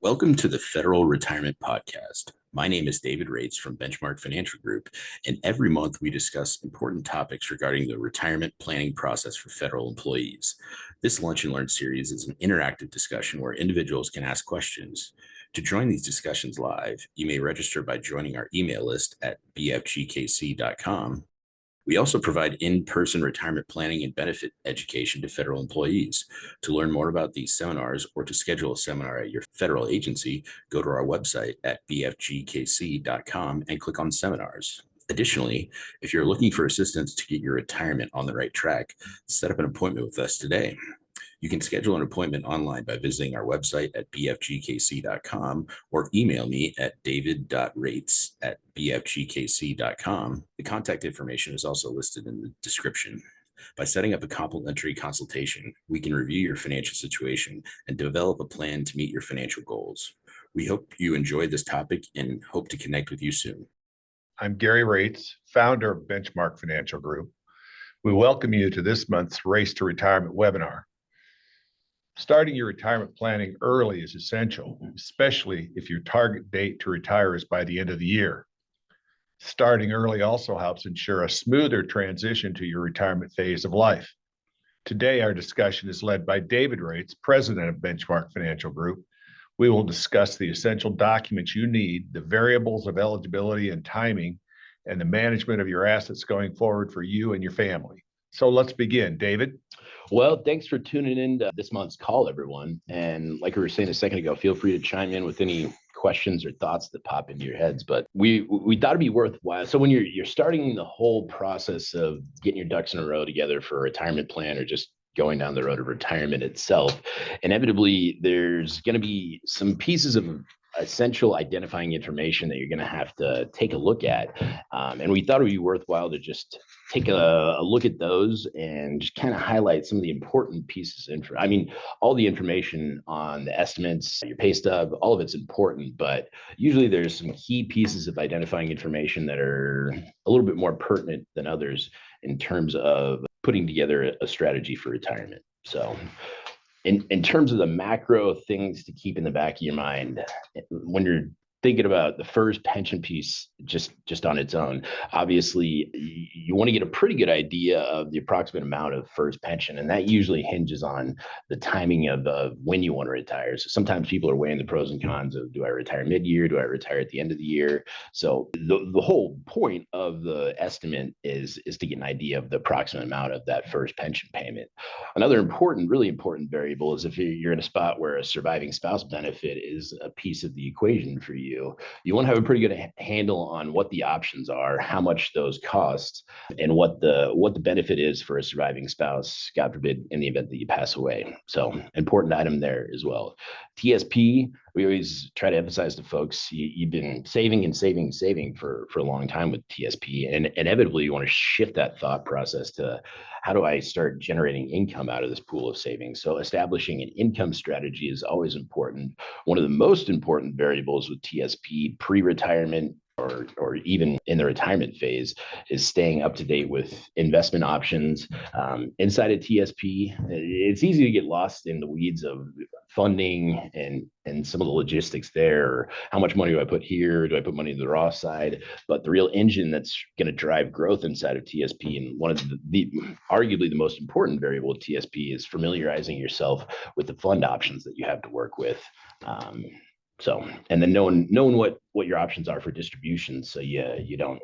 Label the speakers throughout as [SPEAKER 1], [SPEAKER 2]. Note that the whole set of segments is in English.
[SPEAKER 1] Welcome to the Federal Retirement Podcast. My name is David Rates from Benchmark Financial Group, and every month we discuss important topics regarding the retirement planning process for federal employees. This Lunch and Learn series is an interactive discussion where individuals can ask questions. To join these discussions live, you may register by joining our email list at bfgkc.com. We also provide in-person retirement planning and benefit education to federal employees. To learn more about these seminars or to schedule a seminar at your federal agency, go to our website at bfgkc.com and click on seminars. Additionally, if you're looking for assistance to get your retirement on the right track, set up an appointment with us today. You can schedule an appointment online by visiting our website at bfgkc.com or email me at david.rates@bfgkc.com. The contact information is also listed in the description. By setting up a complimentary consultation, we can review your financial situation and develop a plan to meet your financial goals. We hope you enjoyed this topic and hope to connect with you soon.
[SPEAKER 2] I'm Gary Rates, founder of Benchmark Financial Group. We welcome you to this month's Race to Retirement webinar. Starting your retirement planning early is essential, especially if your target date to retire is by the end of the year. Starting early also helps ensure a smoother transition to your retirement phase of life. Today, our discussion is led by David Rates, president of Benchmark Financial Group. We will discuss the essential documents you need, the variables of eligibility and timing, and the management of your assets going forward for you and your family. So let's begin. David?
[SPEAKER 3] Well, thanks for tuning in to this month's call, everyone. And like we were saying a second ago, feel free to chime in with any questions or thoughts that pop into your heads. But we thought it'd be worthwhile. So when you're starting the whole process of getting your ducks in a row together for a retirement plan or just going down the road of retirement itself, inevitably there's going to be some pieces of essential identifying information that you're going to have to take a look at. And we thought it would be worthwhile to just take a look at those and just kind of highlight some of the important pieces of info. I mean, all the information on the estimates, your pay stub, all of it's important, but usually there's some key pieces of identifying information that are a little bit more pertinent than others in terms of putting together a strategy for retirement. So in terms of the macro things to keep in the back of your mind when you're thinking about the FERS pension piece just on its own, obviously you want to get a pretty good idea of the approximate amount of FERS pension, and that usually hinges on the timing of when you want to retire. So sometimes people are weighing the pros and cons of, do I retire mid-year, do I retire at the end of the year? So the whole point of the estimate is to get an idea of the approximate amount of that FERS pension payment. Another really important variable is if you're in a spot where a surviving spouse benefit is a piece of the equation for you. You want to have a pretty good handle on what the options are, how much those cost, and what the benefit is for a surviving spouse, God forbid, in the event that you pass away. So important item there as well. TSP, we always try to emphasize to folks, you've been saving and saving for a long time with TSP, and inevitably you want to shift that thought process to, how do I start generating income out of this pool of savings? So establishing an income strategy is always important. One of the most important variables with TSP pre-retirement or even in the retirement phase is staying up to date with investment options. Inside of TSP, it's easy to get lost in the weeds of funding and some of the logistics there. How much money do I put here? Do I put money in the Roth side? But the real engine that's going to drive growth inside of TSP, and one of the arguably the most important variable of TSP, is familiarizing yourself with the fund options that you have to work with. And then knowing what your options are for distribution, so you don't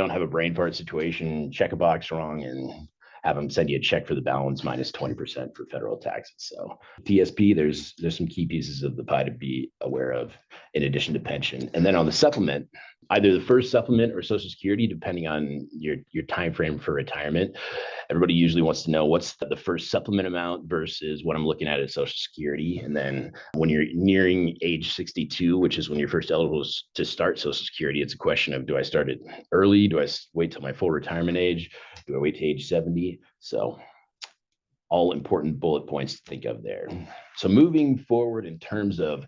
[SPEAKER 3] have a brain fart situation, check a box wrong, and have them send you a check for the balance minus 20% for federal taxes. So TSP, there's some key pieces of the pie to be aware of in addition to pension. And then on the supplement, either the first supplement or Social Security, depending on your time frame for retirement. Everybody usually wants to know what's the first supplement amount versus what I'm looking at Social Security. And then when you're nearing age 62, which is when you're first eligible to start Social Security, it's a question of, do I start it early? Do I wait till my full retirement age? Do I wait to age 70? So all important bullet points to think of there. So moving forward in terms of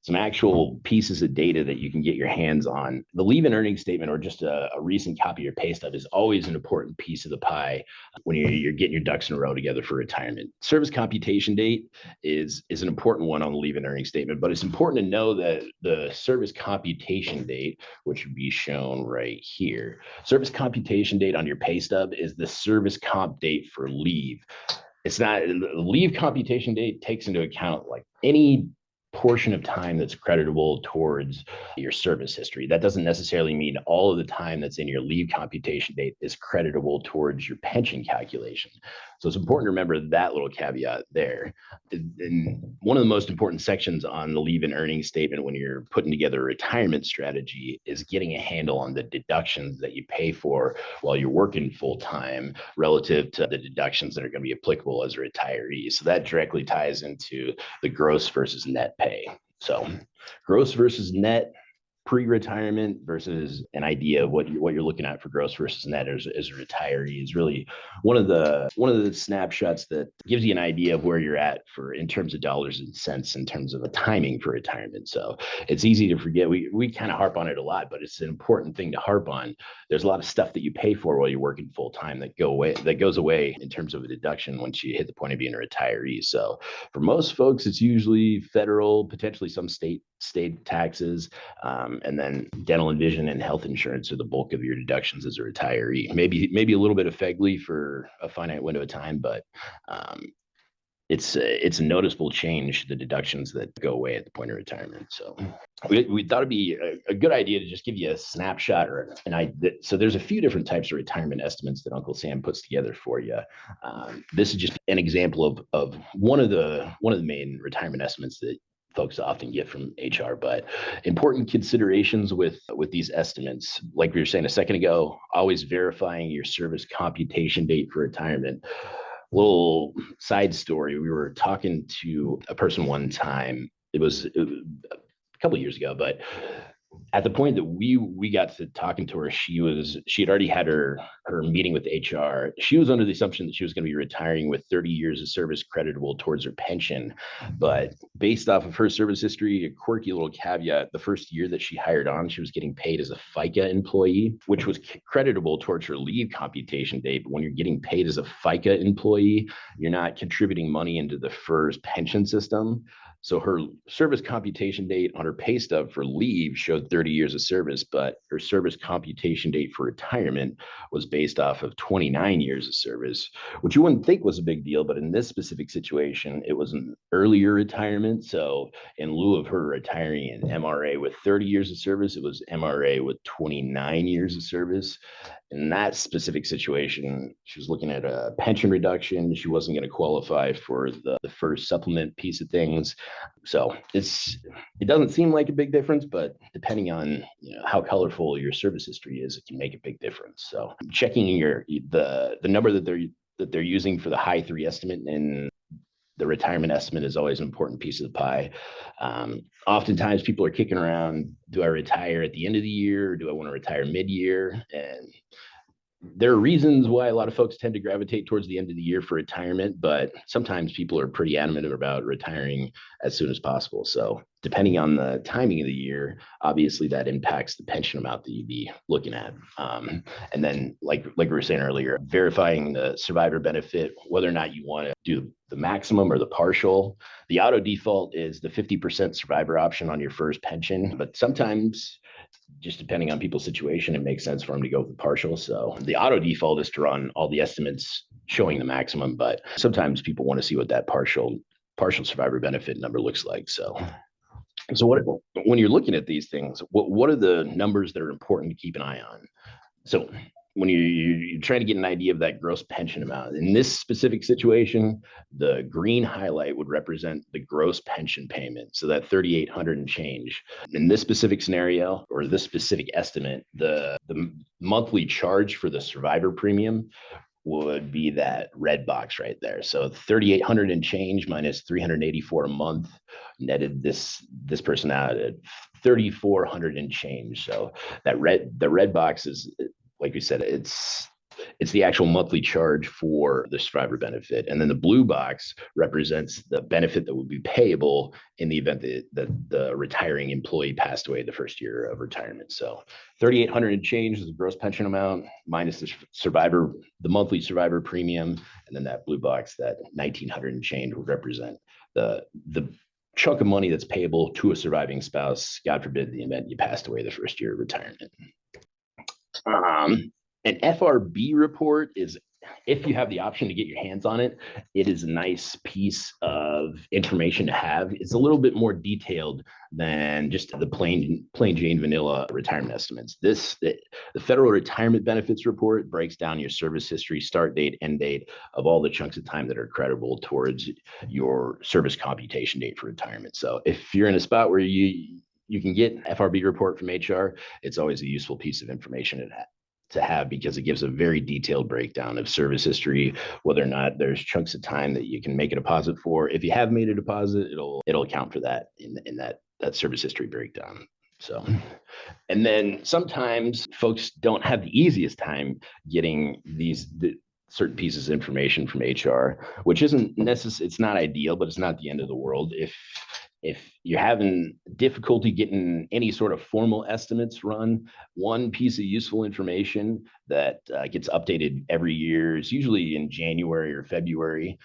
[SPEAKER 3] some actual pieces of data that you can get your hands on. The leave and earnings statement or just a recent copy of your pay stub is always an important piece of the pie when you're getting your ducks in a row together for retirement. Service computation date is an important one on the leave and earnings statement, but it's important to know that the service computation date, which would be shown right here, service computation date on your pay stub is the service comp date for leave. It's not, the leave computation date takes into account like any portion of time that's creditable towards your service history. That doesn't necessarily mean all of the time that's in your leave computation date is creditable towards your pension calculation. So it's important to remember that little caveat there. And one of the most important sections on the leave and earnings statement when you're putting together a retirement strategy is getting a handle on the deductions that you pay for while you're working full time relative to the deductions that are going to be applicable as a retiree. So that directly ties into the gross versus net pay. So gross versus net pre-retirement versus an idea of what you're looking at for gross versus net as a retiree is really one of the snapshots that gives you an idea of where you're at for in terms of dollars and cents in terms of a timing for retirement. So it's easy to forget. We kind of harp on it a lot, but it's an important thing to harp on. There's a lot of stuff that you pay for while you're working full time that goes away in terms of a deduction once you hit the point of being a retiree. So for most folks, it's usually federal, potentially some state taxes, and then dental and vision and health insurance are the bulk of your deductions as a retiree. Maybe a little bit of FEGLI for a finite window of time, but it's a noticeable change, the deductions that go away at the point of retirement. So we thought it'd be a good idea to just give you a snapshot or an idea. So there's a few different types of retirement estimates that Uncle Sam puts together for you. This is just an example of one of the main retirement estimates that folks often get from HR, but important considerations with these estimates, like we were saying a second ago, always verifying your service computation date for retirement. Little side story, we were talking to a person one time, it was a couple of years ago, but at the point that we got to talking to her, she had already had her meeting with HR. She was under the assumption that she was going to be retiring with 30 years of service creditable towards her pension. But based off of her service history, a quirky little caveat, the first year that she hired on, she was getting paid as a FICA employee, which was creditable towards her leave computation date. But when you're getting paid as a FICA employee, you're not contributing money into the FERS pension system. So her service computation date on her pay stub for leave showed 30 years of service, but her service computation date for retirement was based off of 29 years of service, which you wouldn't think was a big deal. But in this specific situation, it was an earlier retirement. So in lieu of her retiring in MRA with 30 years of service, it was MRA with 29 years of service. In that specific situation, she was looking at a pension reduction. She wasn't going to qualify for the first supplement piece of things. So it doesn't seem like a big difference, but depending on how colorful your service history is, it can make a big difference. So checking the number that they're using for the high 3 estimate and the retirement estimate is always an important piece of the pie. Oftentimes people are kicking around, do I retire at the end of the year or do I want to retire mid-year? And there are reasons why a lot of folks tend to gravitate towards the end of the year for retirement, but sometimes people are pretty adamant about retiring as soon as possible. So depending on the timing of the year, obviously that impacts the pension amount that you'd be looking at. And then like we were saying earlier, verifying the survivor benefit, whether or not you want to do the maximum or the partial. The auto default is the 50% survivor option on your first pension, but sometimes just depending on people's situation, it makes sense for them to go with the partial. So the auto default is to run all the estimates showing the maximum, but sometimes people want to see what that partial survivor benefit number looks like. So when you're looking at these things, what are the numbers that are important to keep an eye on? So when you're trying to get an idea of that gross pension amount, in this specific situation, the green highlight would represent the gross pension payment. So that 3,800 and change. In this specific scenario, or this specific estimate, the monthly charge for the survivor premium would be that red box right there. So 3,800 and change minus 384 a month netted this person out at 3,400 and change. So the red box is, like we said, it's It's the actual monthly charge for the survivor benefit. And then the blue box represents the benefit that would be payable in the event that the retiring employee passed away the first year of retirement. So 3,800 and change is the gross pension amount minus the monthly survivor premium. And then that blue box, that 1,900 and change, would represent the chunk of money that's payable to a surviving spouse, God forbid, the event you passed away the first year of retirement. An FRB report is, if you have the option to get your hands on it, it is a nice piece of information to have. It's a little bit more detailed than just the plain Jane vanilla retirement estimates. The Federal Retirement Benefits Report breaks down your service history, start date, end date of all the chunks of time that are credible towards your service computation date for retirement. So if you're in a spot where you can get FRB report from HR, it's always a useful piece of information to have, because it gives a very detailed breakdown of service history, whether or not there's chunks of time that you can make a deposit for. If you have made a deposit, it'll account for that in that service history breakdown. So, and then sometimes folks don't have the easiest time getting certain pieces of information from HR, which isn't necessary. It's not ideal, but it's not the end of the world. If you're having difficulty getting any sort of formal estimates run, one piece of useful information that gets updated every year, is usually in January or February,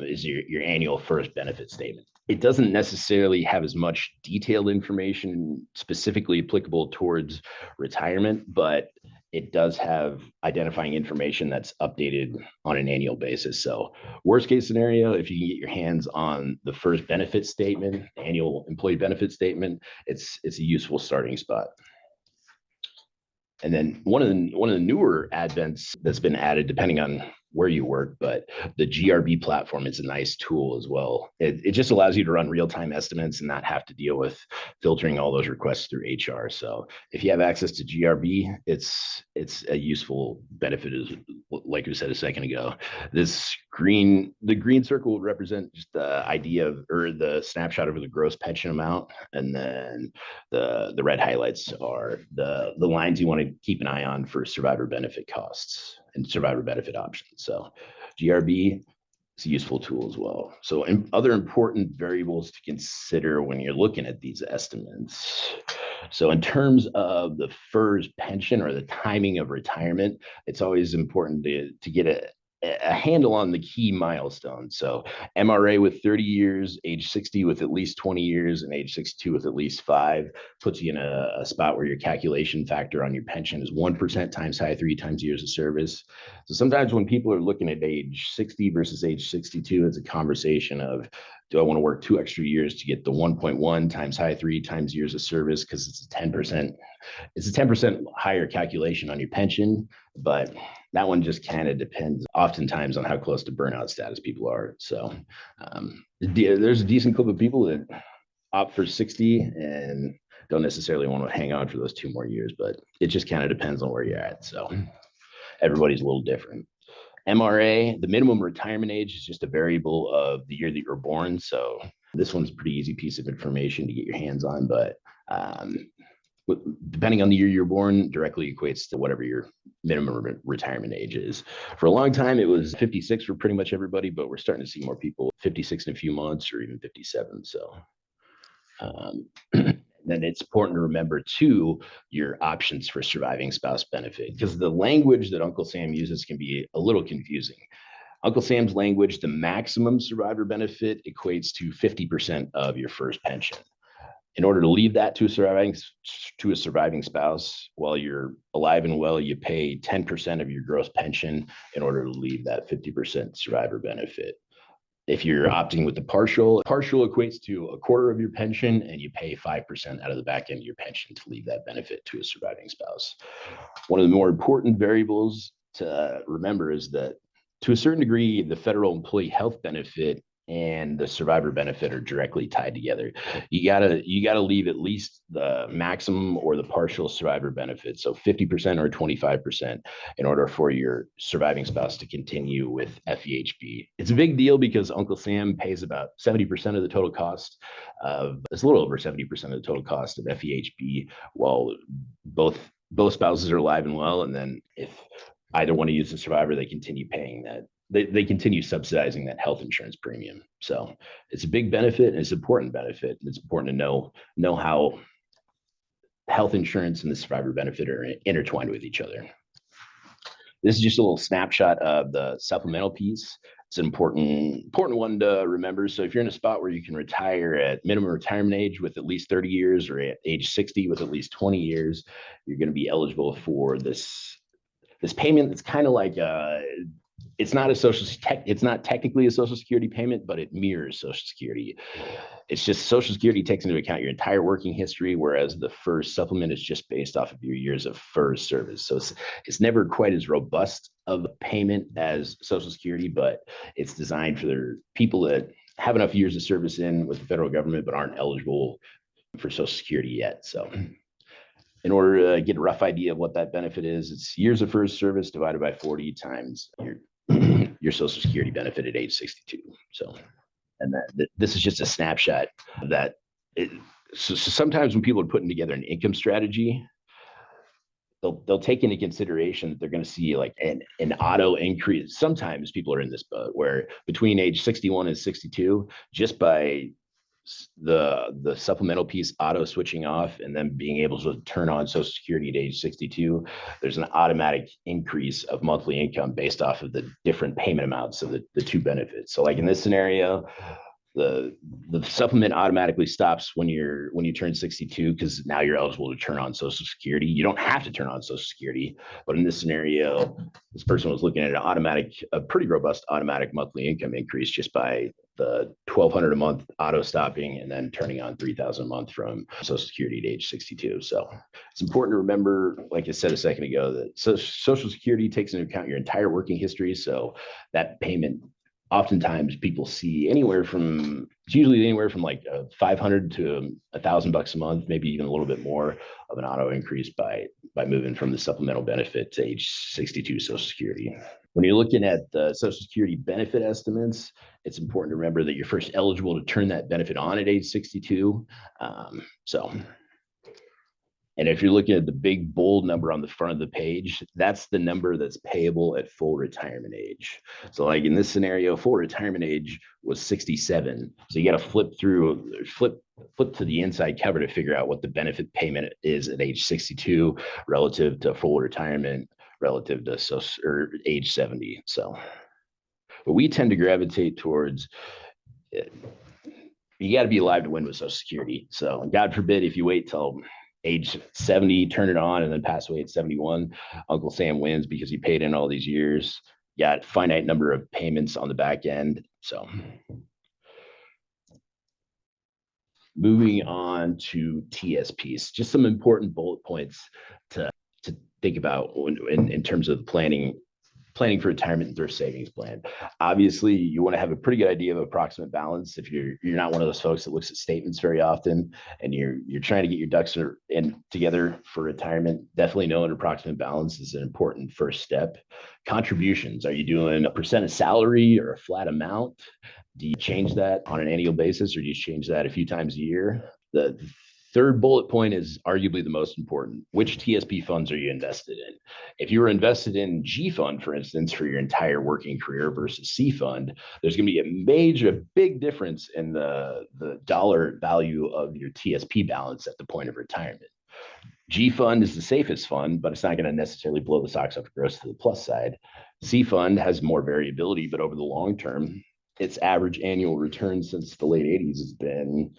[SPEAKER 3] is your annual FERS benefit statement. It doesn't necessarily have as much detailed information specifically applicable towards retirement, but it does have identifying information that's updated on an annual basis. So worst case scenario, if you can get your hands on the FERS benefit statement, annual employee benefit statement, it's a useful starting spot. And then one of the newer advents that's been added, depending on where you work, but the GRB platform is a nice tool as well. It just allows you to run real-time estimates and not have to deal with filtering all those requests through HR. So if you have access to GRB, it's a useful benefit, as like we said a second ago. The green circle would represent just the idea of, or the snapshot of the gross pension amount, and then the red highlights are the lines you want to keep an eye on for survivor benefit costs and survivor benefit options. So GRB is a useful tool as well. So other important variables to consider when you're looking at these estimates. So in terms of the FERS pension, or the timing of retirement, it's always important to get a handle on the key milestones. So MRA with 30 years, age 60 with at least 20 years, and age 62 with at least 5 puts you in a spot where your calculation factor on your pension is 1% times high 3 times years of service. So sometimes when people are looking at age 60 versus age 62, it's a conversation of, do I want to work 2 extra years to get the 1.1 times high 3 times years of service? Because it's a 10% higher calculation on your pension, but that one just kind of depends oftentimes on how close to burnout status people are. So there's a decent group of people that opt for 60 and don't necessarily want to hang on for those 2 more years, but it just kind of depends on where you're at. So everybody's a little different. MRA, the minimum retirement age, is just a variable of the year that you're born. So this one's a pretty easy piece of information to get your hands on, but depending on the year you're born, directly equates to whatever your minimum retirement age is. For a long time, it was 56 for pretty much everybody, but we're starting to see more people 56 in a few months, or even 57. So then it's important to remember too, your options for surviving spouse benefit, because the language that Uncle Sam uses can be a little confusing. Uncle Sam's language, the maximum survivor benefit equates to 50% of your first pension. In order to leave that to a surviving spouse while you're alive and well, you pay 10% of your gross pension in order to leave that 50% survivor benefit. If you're opting with the partial equates to a quarter of your pension, and you pay 5% out of the back end of your pension to leave that benefit to a surviving spouse. One of the more important variables to remember is that, to a certain degree, the federal employee health benefit and the survivor benefit are directly tied together. You gotta leave at least the maximum or the partial survivor benefit, so 50% or 25%, in order for your surviving spouse to continue with FEHB. It's a big deal because Uncle Sam pays about 70% of the total cost it's a little over 70% of the total cost of FEHB while both spouses are alive and well. And then if either want to use the survivor, they continue paying that. They continue subsidizing that health insurance premium. So it's a big benefit and it's an important benefit. It's important to know how health insurance and the survivor benefit are intertwined with each other. This is just a little snapshot of the supplemental piece. It's an important one to remember. So if you're in a spot where you can retire at minimum retirement age with at least 30 years or at age 60 with at least 20 years, you're going to be eligible for this payment. That's kind of like it's not technically a Social Security payment, but it mirrors Social Security. It's just Social Security takes into account your entire working history, whereas the FERS supplement is just based off of your years of FERS service. So it's never quite as robust of a payment as Social Security, but it's designed for their people that have enough years of service in with the federal government but aren't eligible for Social Security yet. So in order to get a rough idea of what that benefit is, it's years of FERS service divided by 40 times your Social Security benefit at age 62. So, and this is just a snapshot of that. So sometimes when people are putting together an income strategy, they'll take into consideration that they're going to see like an auto increase. Sometimes people are in this boat where between age 61 and 62, just by the supplemental piece auto switching off and then being able to turn on Social Security at age 62, there's an automatic increase of monthly income based off of the different payment amounts of the two benefits. So like in this scenario, the supplement automatically stops when you turn 62 because now you're eligible to turn on Social Security. You don't have to turn on Social Security, but in this scenario, this person was looking at a pretty robust automatic monthly income increase just by the $1,200 a month auto stopping and then turning on $3,000 a month from Social Security at age 62. So it's important to remember, like I said a second ago, that Social Security takes into account your entire working history. So that payment, oftentimes people see it's usually anywhere from like $500 to $1,000 a month, maybe even a little bit more of an auto increase by moving from the supplemental benefit to age 62 Social Security. When you're looking at the Social Security benefit estimates, it's important to remember that you're first eligible to turn that benefit on at age 62. And if you're looking at the big bold number on the front of the page, that's the number that's payable at full retirement age. So like in this scenario, full retirement age was 67. So you got to flip to the inside cover to figure out what the benefit payment is at age 62 relative to full retirement, relative to age 70. So, but we tend to gravitate towards you got to be alive to win with Social Security. So God forbid if you wait till age 70, turn it on, and then pass away at 71, Uncle Sam wins because he paid in all these years. Got a finite number of payments on the back end. So moving on to TSPs, just some important bullet points to think about in terms of planning for retirement and thrift savings plan. Obviously, you want to have a pretty good idea of approximate balance. If you're not one of those folks that looks at statements very often and you're trying to get your ducks together for retirement, definitely knowing approximate balance is an important first step. Contributions, are you doing a percent of salary or a flat amount? Do you change that on an annual basis or do you change that a few times a year? The third bullet point is arguably the most important. Which TSP funds are you invested in? If you were invested in G fund, for instance, for your entire working career versus C fund, there's going to be a big difference in the dollar value of your TSP balance at the point of retirement. G fund is the safest fund, but it's not going to necessarily blow the socks off your gross to the plus side. C fund has more variability, but over the long term, its average annual return since the late 80s has been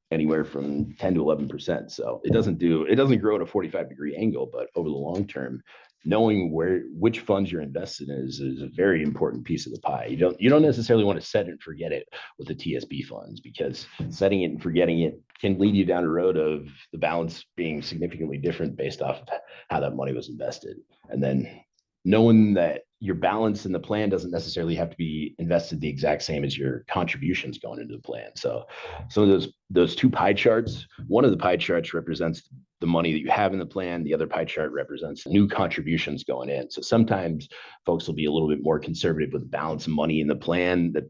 [SPEAKER 3] anywhere from 10 to 11%. So it doesn't grow at a 45-degree angle, but over the long term, knowing which funds you're invested in is a very important piece of the pie. You don't necessarily want to set it and forget it with the TSP funds, because setting it and forgetting it can lead you down a road of the balance being significantly different based off of how that money was invested. And then knowing that your balance in the plan doesn't necessarily have to be invested the exact same as your contributions going into the plan. So some of those two pie charts, one of the pie charts represents the money that you have in the plan. The other pie chart represents new contributions going in. So sometimes folks will be a little bit more conservative with the balance of money in the plan that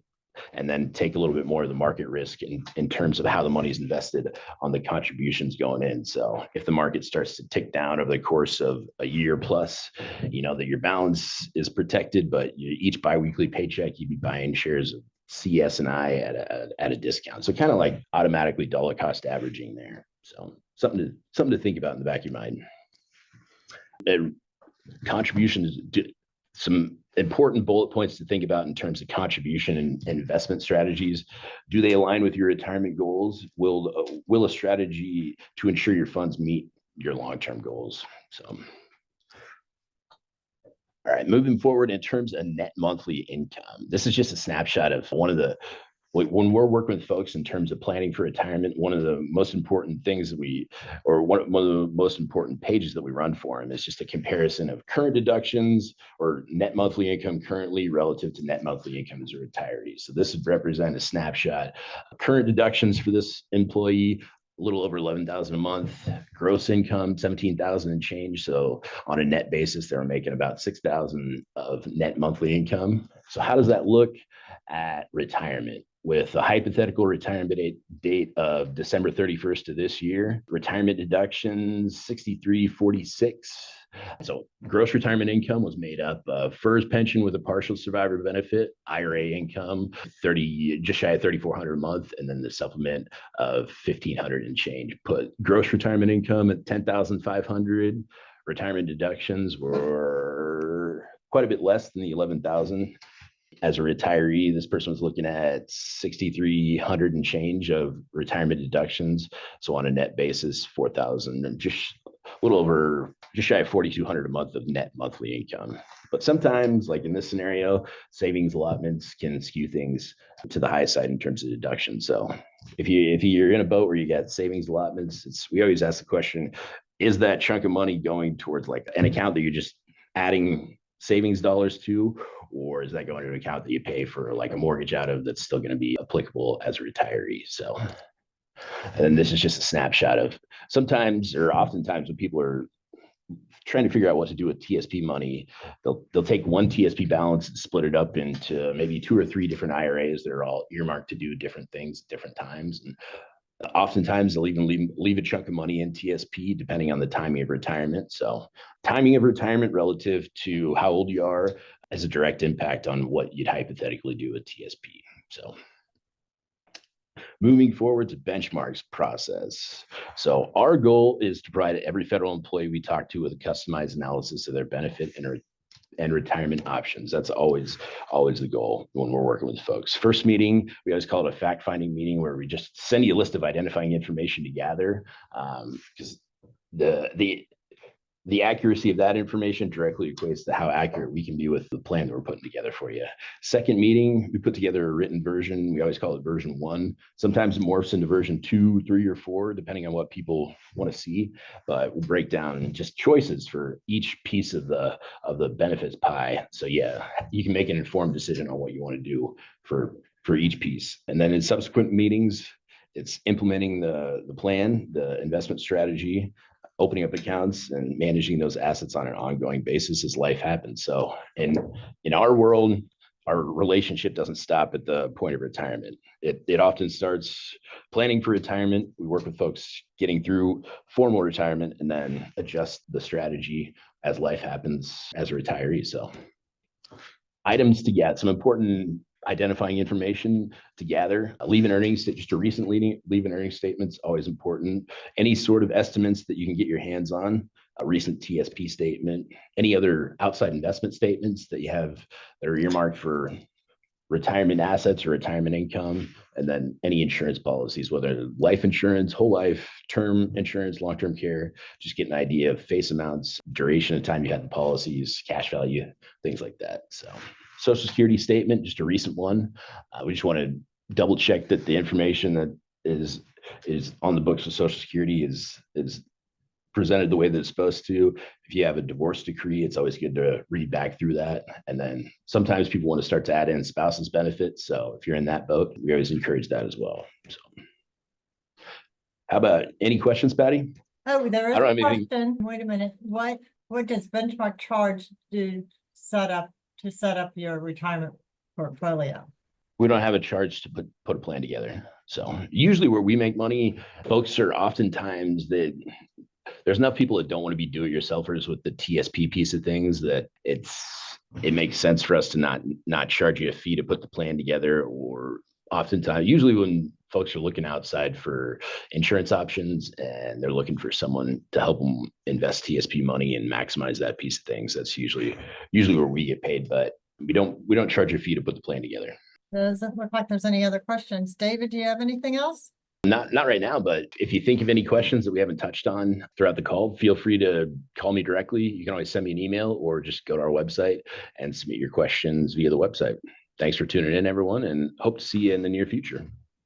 [SPEAKER 3] and then take a little bit more of the market risk in terms of how the money is invested on the contributions going in. So if the market starts to tick down over the course of a year plus, that your balance is protected, but each biweekly paycheck, you'd be buying shares of CS&I at a discount. So kind of like automatically dollar cost averaging there. So something to think about in the back of your mind. And contributions, some important bullet points to think about in terms of contribution and investment strategies. Do they align with your retirement goals? Will a strategy to ensure your funds meet your long-term goals? So, all right, moving forward in terms of net monthly income. This is just a snapshot of when we're working with folks in terms of planning for retirement, one of the most important things that one of the most important pages that we run for them is just a comparison of current deductions or net monthly income currently relative to net monthly income as a retiree. So this would represent a snapshot of current deductions for this employee, a little over 11,000 a month, gross income 17,000 and change. So on a net basis, they're making about 6,000 of net monthly income. So how does that look at retirement? With a hypothetical retirement date of December 31st of this year, retirement deductions 6346. So gross retirement income was made up of FERS pension with a partial survivor benefit, IRA income just shy of 3,400 a month, and then the supplement of 1,500 and change. Put gross retirement income at 10,500. Retirement deductions were quite a bit less than the 11,000. As a retiree, this person was looking at 6,300 and change of retirement deductions. So on a net basis, 4,000 and just shy of 4,200 a month of net monthly income. But sometimes, like in this scenario, savings allotments can skew things to the high side in terms of deduction. So if you're in a boat where you got savings allotments, we always ask the question, is that chunk of money going towards like an account that you're just adding savings dollars to, or is that going to an account that you pay for like a mortgage out of that's still going to be applicable as a retiree? So, and then this is just a snapshot of sometimes or oftentimes when people are trying to figure out what to do with TSP money, they'll take one TSP balance and split it up into maybe 2 or 3 different IRAs that are all earmarked to do different things at different times. And oftentimes they'll even leave a chunk of money in TSP depending on the timing of retirement. So timing of retirement relative to how old you are has a direct impact on what you'd hypothetically do with TSP. So moving forward to benchmarks process. So our goal is to provide every federal employee we talk to with a customized analysis of their benefit and retirement options. That's always the goal when we're working with folks. First meeting, we always call it a fact-finding meeting where we just send you a list of identifying information to gather, because the accuracy of that information directly equates to how accurate we can be with the plan that we're putting together for you. Second meeting, we put together a written version. We always call it version 1. Sometimes it morphs into version 2, 3, or 4, depending on what people want to see. But we'll break down just choices for each piece of the benefits pie. So yeah, you can make an informed decision on what you want to do for each piece. And then in subsequent meetings, it's implementing the plan, the investment strategy, opening up accounts and managing those assets on an ongoing basis as life happens. So in our world, our relationship doesn't stop at the point of retirement. It often starts planning for retirement. We work with folks getting through formal retirement and then adjust the strategy as life happens as a retiree. So items to get, some important identifying information to gather, leave an earnings, just a recent leave an earnings statement's always important. Any sort of estimates that you can get your hands on, a recent TSP statement, any other outside investment statements that you have that are earmarked for retirement assets or retirement income, and then any insurance policies, whether life insurance, whole life, term insurance, long-term care, just get an idea of face amounts, duration of time you had the policies, cash value, things like that. So Social Security statement, just a recent one. We just want to double check that the information that is on the books of Social Security is presented the way that it's supposed to. If you have a divorce decree, it's always good to read back through that. And then sometimes people want to start to add in spouse's benefits. So if you're in that boat, we always encourage that as well. So how about any questions, Patty?
[SPEAKER 4] Oh, there is
[SPEAKER 3] I don't
[SPEAKER 4] a
[SPEAKER 3] have anything.
[SPEAKER 4] question. Wait a minute. What does Benchmark charge to set up your retirement portfolio?
[SPEAKER 3] We don't have a charge to put a plan together. So usually where we make money, folks are oftentimes that there's enough people that don't want to be do-it-yourselfers with the TSP piece of things that it makes sense for us to not charge you a fee to put the plan together. Or oftentimes, usually when folks are looking outside for insurance options and they're looking for someone to help them invest TSP money and maximize that piece of things, that's usually where we get paid. But we don't charge a fee to put the plan together.
[SPEAKER 4] Doesn't look like there's any other questions. David, do you have anything else?
[SPEAKER 3] Not right now, but if you think of any questions that we haven't touched on throughout the call, feel free to call me directly. You can always send me an email or just go to our website and submit your questions via the website. Thanks for tuning in, everyone, and hope to see you in the near future.